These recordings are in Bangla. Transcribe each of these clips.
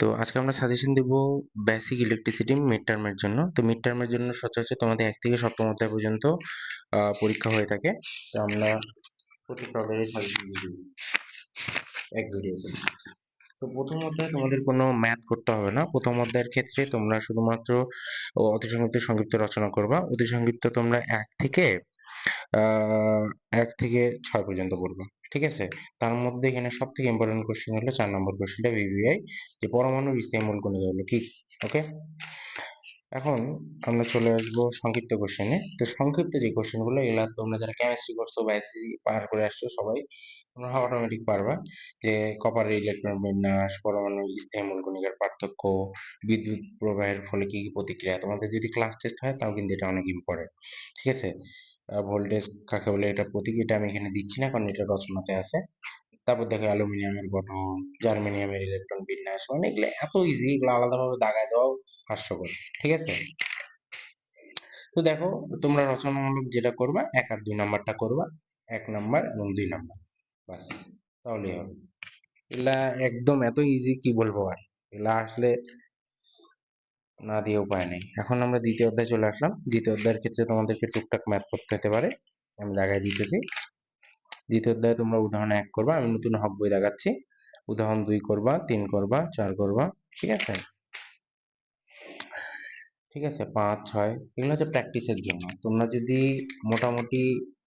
তো আজকে আমরা সাজেশন দিব বেসিক ইলেকট্রিসিটি মিড টার্মের জন্য। তো মিড টার্মের জন্য সচরাচর তোমাদের ১ থেকে সপ্তম অধ্যায় পর্যন্ত পরীক্ষা হয়ে থাকে। তো আমরা প্রত্যেকটা অধ্যায়ের সাজেশন দিয়ে দিই এক ভিডিওতে। তো প্রথম অধ্যায়ে তোমাদের কোনো ম্যাথ করতে হবে না। প্রথম অধ্যায়ের ক্ষেত্রে তোমরা শুধুমাত্র অতি সংক্ষিপ্ত সংক্ষিপ্ত রচনা করবা। অতি সংক্ষিপ্ত তোমরা ১ থেকে ৬ পর্যন্ত পড়বা। ঠিক আছে? তার মধ্যে এখানে সবথেকে ইম্পোর্টেন্ট কোয়েশ্চেন হলো ৪ নম্বর কোয়েশ্চেনটা ভিভিআই, যে পরমাণুর স্থায়ী মূল কণিকাগুলো কি? ওকে? এখন আমরা চলে আসবো সংক্ষিপ্ত কোশ্চেনে। তো সংক্ষিপ্ত যে কোশ্চেনগুলো এগুলা তোমরা যারা কেমিস্ট্রি করছো বা এসএসসি পার করে আসছো সবাই তোমরা অটোমেটিক পারবা। যে কপারের ইলেকট্রন বিন্যাস, পরমাণুর স্থায়ী মূল কণিকার পার্থক্য, বিদ্যুৎ প্রবাহের ফলে কি কি প্রতিক্রিয়া। তোমাদের যদি ক্লাস টেস্ট হয় তাও কিন্তু এটা অনেক ইম্পর্টেন্ট। ঠিক আছে? ভোল্টেজ কাকে বলে, এটা প্রতীক, এটা আমি এখানে দিচ্ছি না কারণ এটা রচনাতে আছে। তারপর দেখো অ্যালুমিনিয়ামের গঠন, জার্মেনিয়ামের ইলেকট্রন বিন্যাস, মানে এগুলো এত ইজি, এগুলো আলাদাভাবে দাগায় দেওয়াও হাস্যকর। ঠিক আছে? তো দেখো, তোমরা রচনামূলক যেটা করবা ১ আর ২ নাম্বারটা করবা। ১ নাম্বার এবং ২ নাম্বার, বাস, তাহলেই হবে। এগুলা একদম এত ইজি, কি বলবো আর। এগুলা আসলে না দিয়ে উপায় নেই। এখন আমরা দ্বিতীয় অধ্যায়ে চলে আসলাম। দ্বিতীয় অধ্যায়ের ক্ষেত্রে তোমাদেরকে টুকটাক ম্যাথ করতে হতে পারে, আমি দাগাই দিতেছি। দ্বিতীয় অধ্যায়ে তোমরা উদাহরণ ১ করবা, আমি নতুন হক বই দেখাচ্ছি। উদাহরণ ২ করবা, ৩ করবা, ৪ করবা। ঠিক আছে? ঠিক আছে, ৫, ৬ এগুলো হচ্ছে প্র্যাকটিসের জন্য। তোমরা যদি মোটামুটি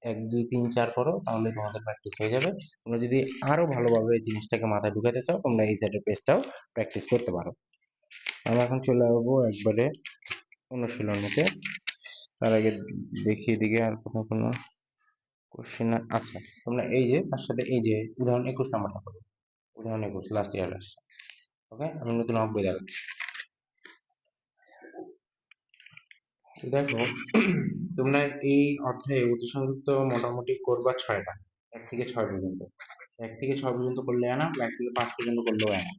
১, ২, ৩, ৪ করো তাহলে তোমাদের প্র্যাকটিস হয়ে যাবে। তোমরা যদি আরো ভালোভাবে এই জিনিসটাকে মাথায় ঢুকাতে চাও, তোমরা এই সাইডের পেজটাও প্র্যাকটিস করতে পারো। আমরা এখন চলে আসবো একবারে অনুশীলনীতে। তার আগে দেখি এদিকে আর কোথাও কোনো কোশ্চেন। আচ্ছা, তোমরা এই যে তার সাথে এই যে উদাহরণ ২১ নাম্বারটা করো। উদাহরণ ২১ লাস্ট ইয়ার আসছে। ওকে, আমি নতুন হক বই দেখাচ্ছি। দেখো, তোমরা এই অধ্যায়ে অতি সংযুক্ত মোটামুটি করবা ৬টা, ১ থেকে ৬ পর্যন্ত। ১ থেকে ৬ পর্যন্ত করলে আনা, ১ থেকে ৫ পর্যন্ত করলেও আনা।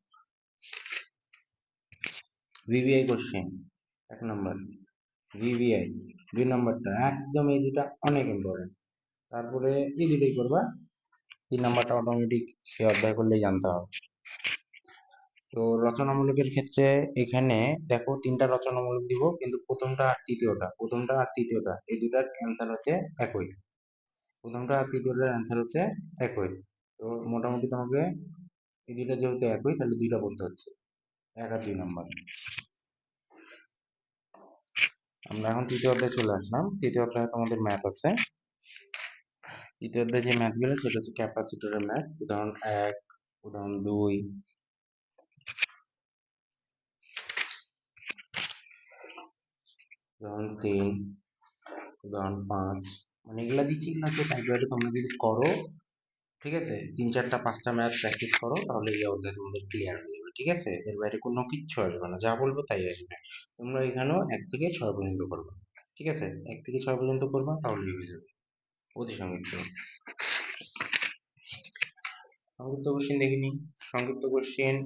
ভিভিআই কোশ্চেন ১ নম্বর, ভিভিআই ২ নম্বরটা একদম, এই দুটা অনেক ইম্পর্টেন্ট। তারপরে এই দুটোই করবা। ৩ নাম্বারটা অটোমেটিক সে অধ্যায় করলেই জানতে হবে। তো রচনামূলকের ক্ষেত্রে এখানে দেখো ৩টা রচনামূলক দিব, কিন্তু প্রথমটা আর তৃতীয়টা এই দুটার অ্যান্সার হচ্ছে একই। প্রথমটা আর তৃতীয়টার অ্যান্সার হচ্ছে একই। তো মোটামুটি তোমাকে এই দুইটা যেহেতু একই, তাহলে দুইটা বলতে হচ্ছে, ১ আর ২ নম্বর। আমরা এখন তৃতীয় অধ্যায়ে চলে আসলাম। তৃতীয় অধ্যায়ে তোমাদের ম্যাথ আছে। তৃতীয় অধ্যায়ে যে ম্যাথগুলো সেটা হচ্ছে ক্যাপাসিটরের ম্যাথ। উদাহরণ ১, উদাহরণ ২, উদাহরণ ৩, উদাহরণ ৫, মানে এগুলা দিচ্ছি, এগুলো হচ্ছে টাইপরাইটে তোমরা যদি করো, ঠিক আছে, ৩, ৪টা ৫টা ম্যাথ প্র্যাকটিস করো, তাহলে এই অধ্যায় তোমাদের ক্লিয়ার হয়ে যাবে। ঠিক আছে? এর বাইরে কোনো কিচ্ছু আসবে না, যা বলবো তাই আসবে। তোমরা এখানেও ১ থেকে ৬ পর্যন্ত করবা। ঠিক আছে? ১ থেকে ৬ পর্যন্ত করবা, তাহলেই হয়ে যাবে। অতি সংক্ষিপ্ত। সংক্ষিপ্ত কোশ্চেন দেখে নিই। সংক্ষিপ্ত কোশ্চেন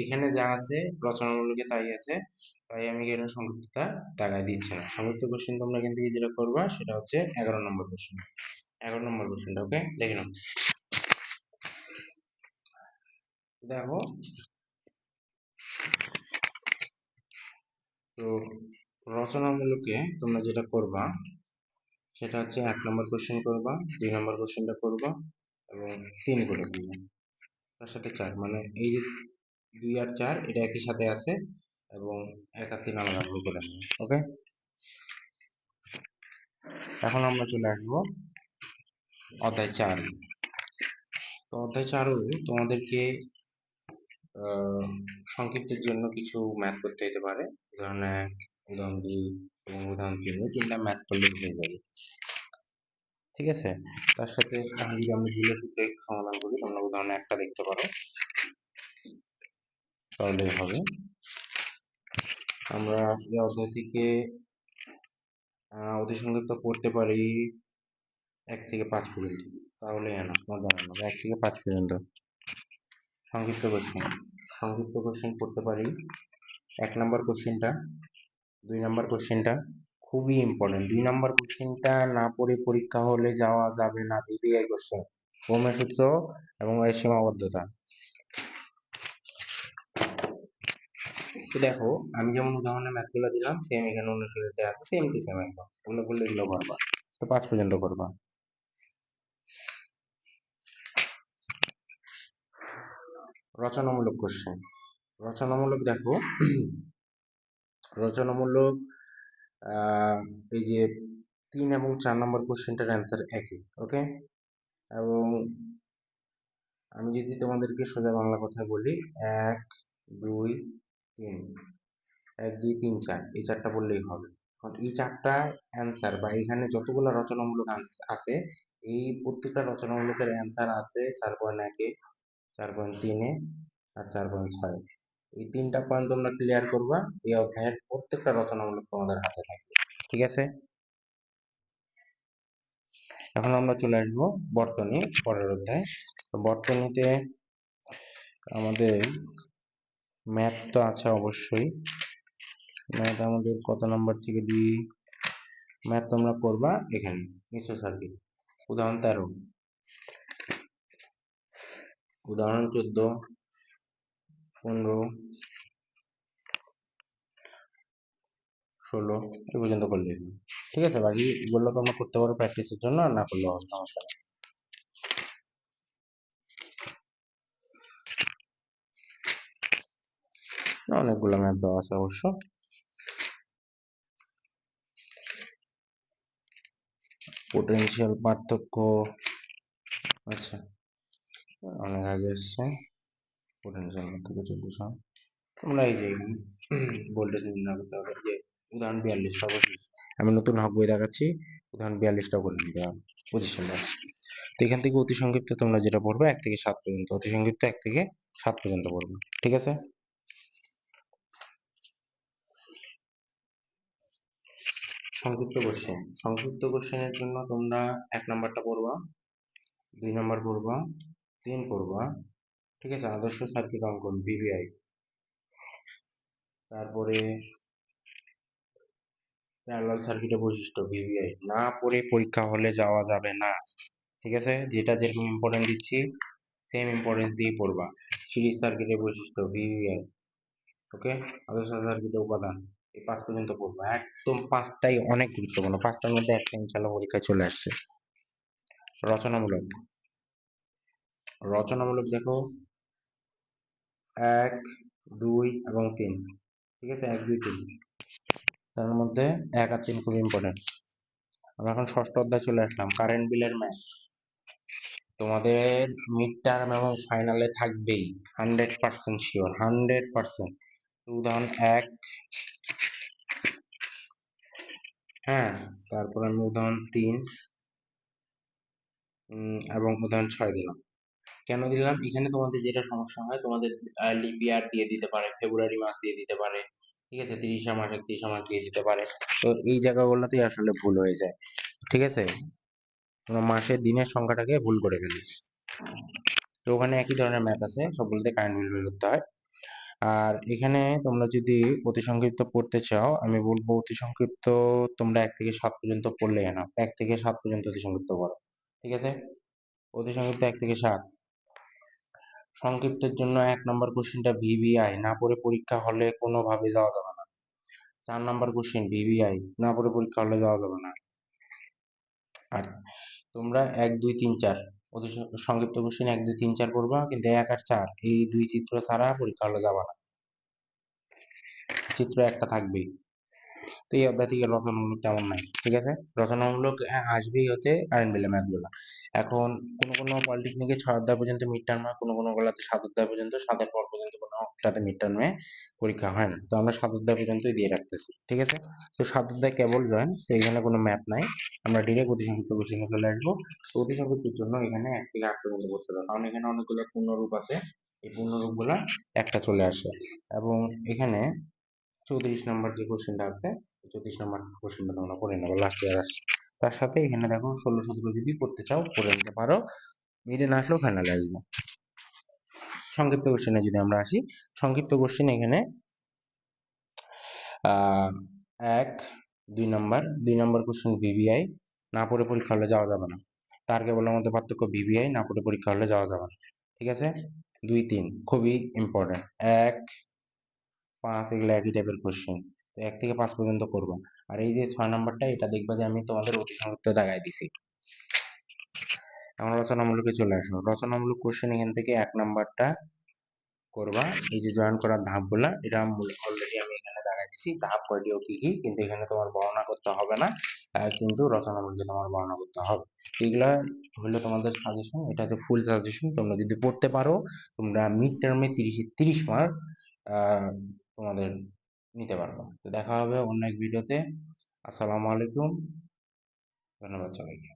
এখানে যা আছে রচনামূলকে তাই আছে, তাই আমি এখানে সংক্ষিপ্ততা দাগায় দিচ্ছি না। সংক্ষিপ্ত কোশ্চেন তোমরা এখান থেকে যেটা করবা সেটা হচ্ছে ১১ নম্বর কোশ্চেন। ১১ নম্বর কোশ্চেনটা ওকে দেখে নাও। দেখো, তো রচনামূলকে তোমরা যেটা করবা সেটা হচ্ছে ১ নম্বর কোশ্চেন করবা, ২ নম্বর কোশ্চেনটা করবা এবং ৩ করে দিবা। তার সাথে ৪, মানে এই যে ২ আর ৪ এটা একই সাথে আছে, এবং ১ আর ৩ আলাদা ভাবে করে নেবে। ওকে, এখন আমরা চলে আসবো অধ্যায় ৪। তো অধ্যায় ৪ও তোমাদেরকে সংক্ষিপ্তের জন্য কিছু ম্যাথ করতে হতে পারে। উদাহরণ ১, উদাহরণ ২ এবং উদাহরণ ৩, এই ৩টা ম্যাথ করলেই হয়ে যাবে। ঠিক আছে? তার সাথে এখন যদি আমরা জিরো সূত্রে একটু সমাধান করি, তোমরা উদাহরণ ১টা দেখতে পারো, তাহলেই হবে। আমরা এই অধ্যায় থেকে অতি সংক্ষিপ্ত পড়তে পারি ১ থেকে ৫ পর্যন্ত, তাহলে তোমার দাঁড়ানো ১ থেকে ৫ পর্যন্ত। সংক্ষিপ্ত কোশ্চেন পড়তে পারি ১ নাম্বার কোশ্চেনটা, ২ নাম্বার কোশ্চেনটা খুবই ইম্পর্টেন্ট। ২ নাম্বার কোশ্চেনটা না পড়ে পরীক্ষা হলে যাওয়া যাবে না। ভিভিআই কোশ্চেন, ওহমের সূত্র এবং এর সীমাবদ্ধতা। তো দেখো, আমি যেমন উদাহরণে ম্যাথগুলো দিলাম সেম এখানে অনুশীলনীতে আছে, সেম টু সেম একদম। এগুলো করলে এগুলো করবা। তো 5 পর্যন্ত করবা। রচনামূলক কোশ্চেন। রচনামূলক দেখো, রচনামূলক এই যে 3 এবং 4 নম্বর কোশ্চেনটার অ্যান্সার একই, ওকে। এবং আমি যদি তোমাদেরকে সোজা বাংলা কথায় বলি, 1 2 3, 1 2 3 4, এই 4টা বললেই হবে। কারণ এই 4টা অ্যান্সার বা এখানে যতগুলো রচনামূলক আছে, এই প্রত্যেকটা রচনামূলকের অ্যান্সার আছে 4.1-এ, 4.3-এ আর 4.6। এই 3টা পয়েন্ট তোমরা ক্লিয়ার করবা, এই অধ্যায়ের প্রত্যেকটা রচনামূলক তোমাদের হাতে থাকবে, ঠিক আছে। এখন আমরা চলে আসবো বর্তনী, পরের অধ্যায়। তো বর্তনীতে আমাদের ম্যাথ তো আছে অবশ্যই। ম্যাথ আমাদের কত নাম্বার থেকে দিই? ম্যাথ তোমরা করবা এখানে মিশ্র সার্কিট, উদাহরণ 13, উদাহরণ 14, 15, 16 এই পর্যন্ত করলে হবে। ঠিক আছে, বাকি এগুলো তোমরা করতে পারো প্র্যাকটিসের জন্য, আর না করলেও হবে, সমস্যা নেই। অনেকগুলো ম্যাথ দেওয়া আছে অবশ্য। পোটেনশিয়াল পার্থক্য, আচ্ছা অনেক আগে এসছে। পোটেনশিয়াল পার্থক্য 1400। তোমরা এই যে ভোল্টেজ নির্ণয় করতে হবে, যে উদাহরণ 42টা অবশ্যই আমি নতুন হক বই দেখাচ্ছি, উদাহরণ 42টা করে নিতে হবে 25 নম্বর। তো এখান থেকে অতি সংক্ষিপ্ত তোমরা যেটা পড়বে 1 থেকে 7 পর্যন্ত, অতি সংক্ষিপ্ত 1 থেকে 7 পর্যন্ত পড়বে, ঠিক আছে। সংক্ষিপ্ত কোশ্চেন, সংক্ষিপ্ত কোশ্চেনের জন্য তোমরা 1 নাম্বারটা পড়বা, 2 নাম্বার পড়বা, 3 পড়বা, ঠিক আছে। আদর্শ সার্কিট অঙ্কন ভিভিআই, তারপরে প্যারালাল সার্কিটের বৈশিষ্ট্য ভিভিআই। না পড়ে পরীক্ষা হলে যাওয়া যাবে না, ঠিক আছে। যেটা যেরকম ইম্পর্টেন্ট দিচ্ছি সেম ইম্পর্টেন্স দিয়ে পড়বা। সিরিজ সার্কিটের বৈশিষ্ট্য ভিভিআই, ওকে। আদর্শ সার্কিটের উপাদান, এই 5 পর্যন্ত পড়বা একদম। 5টাই অনেক গুরুত্বপূর্ণ, 5টার মধ্যে একটা ইনশাআল্লাহ পরীক্ষায় চলে আসছে। রচনামূলক, রচনামূলক দেখো 1 2 এবং 3, ঠিক আছে। 1 2 3, তার মধ্যে 1 আর 3 খুব ইম্পর্টেন্ট। আমরা এখন ষষ্ঠ অধ্যায় চলে আসলাম, কারেন্ট বিলের ম্যাথ। তোমাদের মিড টার্ম এবং ফাইনালে থাকবেই, 100% শিওর, 100%। উদাহরণ 1, হ্যাঁ, তারপর আমি উদাহরণ 3 এবং উদাহরণ 6 দিলাম। কেন দিলাম? এখানে তোমাদের যেটা সমস্যা হয়, তোমাদের লিপ ইয়ার দিয়ে দিতে পারে, ফেব্রুয়ারি মাস দিয়ে দিতে পারে, ঠিক আছে, 30 মাস 31 মাস দিয়ে দিতে পারে। তো এই জায়গাগুলোতেই আসলে ভুল হয়ে যায়, ঠিক আছে। তোমরা মাসের দিনের সংখ্যাটাকে ভুল করে ফেলিস। তো ওখানে একই ধরনের ম্যাথ আছে, সবগুলোতে কারেন্ট বিল বের করতে হয়। আর এখানে তোমরা যদি অতি সংক্ষিপ্ত পড়তে চাও, আমি বলবো অতি সংক্ষিপ্ত তোমরা 1 থেকে 7 পর্যন্ত পড়লে না, 1 থেকে 7 পর্যন্ত অতি সংক্ষিপ্ত পড়ো, ঠিক আছে। অতি সংক্ষিপ্ত 1 থেকে 7। সংক্ষিপ্তের জন্য 1 নম্বর কোশ্চেনটা ভিভিআই, না পড়ে পরীক্ষা হলে কোনোভাবে যাওয়া যাবে না। 4 নম্বর কোশ্চেন ভিভিআই, না পড়ে পরীক্ষা হলে যাওয়া যাবে না। আর তোমরা 1 2 3 4 অতি সংক্ষিপ্ত কোশ্চেন 1 2 3 4 পড়বা, কিন্তু 1 আর 4 এই দুই চিত্র ছাড়া পরীক্ষা হলে যাবা না, চিত্র একটা থাকবেই। তো এই অধ্যায় থেকে রচনামূলক তেমন নাই, ঠিক আছে। রচনামূলক আসবেই হচ্ছে কারেন্ট বিলের ম্যাথ গুলো। এখন কোনো পলিটেকনিকে 6 অধ্যায় পর্যন্ত মিড টার্ম হয়, কোনো গুলাতে 7 অধ্যায় পর্যন্ত, 7-এর পর পর্যন্ত কোনোটাতে মিড টার্মে পরীক্ষা হয় না। তো আমরা 7 অধ্যায় পর্যন্তই দিয়ে রাখতেছি, ঠিক আছে। তো 7 অধ্যায় কেবল জয়েন, তো এখানে কোনো ম্যাথ নাই, আমরা ডিরেক্ট অতি সংক্ষিপ্ত কোশ্চেনে চলে আসবো। তো অতি সংক্ষিপ্তের জন্য এখানে 1 থেকে 8 পর্যন্ত করতে হবে, কারণ এখানে অনেকগুলো পূর্ণরূপ আছে, এই পূর্ণরূপগুলা একটা চলে আসে। এবং এখানে 34 নম্বর যে কোশ্চেনটা আছে, 34 নম্বর কোশ্চেনটা তোমরা করে নেবো লাস্ট ইয়ার আসছে। তার সাথে এখানে দেখো 16 17 যদি করতে চাও করে নিতে পারো, মিডে না আসলেও ফাইনালে আসবে। সংক্ষিপ্ত কোশ্চেনে যদি আমরা আসি, সংক্ষিপ্ত কোশ্চেন এখানে 1 2 নম্বর কোশ্চেন ভিভিআই, না পড়ে পরীক্ষা হলে যাওয়া যাবে না। তার কেবলের মধ্যে পার্থক্য ভিভিআই, না পড়ে পরীক্ষা হলে যাওয়া যাবে না, ঠিক আছে। 2 3 খুবই ইম্পর্টেন্ট। 1 5 এগুলো একই টাইপের কোশ্চেন। তো 1 থেকে 5 পর্যন্ত করবা। আর এই যে 6 নাম্বারটা এটা দেখবা যে আমি তোমাদের অতি সংক্ষিপ্ত দাগায় দিছি। এখন রচনামূলকে চলে আসো। রচনামূলক কোশ্চেন এখান থেকে 1 নাম্বারটা করবা। এই যে জয়েন করার ধাপগুলা এটা অলরেডি আমি এখানে দাগায় দিছি। ধাপ কয়টি ও কি কি, কিন্তু এখানে তোমার বর্ণনা করতে হবে না, কিন্তু রচনামূলকে তোমার বর্ণনা করতে হবে। এগুলা হলো তোমাদের সাজেশন, এটা হচ্ছে ফুল সাজেশন। তোমরা যদি পড়তে পারো তোমরা মিড টার্মে 30 মার্ক তোমাদের নিতে পারবে। তো দেখা হবে অন্য এক ভিডিওতে। আসসালামু আলাইকুম, ধন্যবাদ সবাইকে।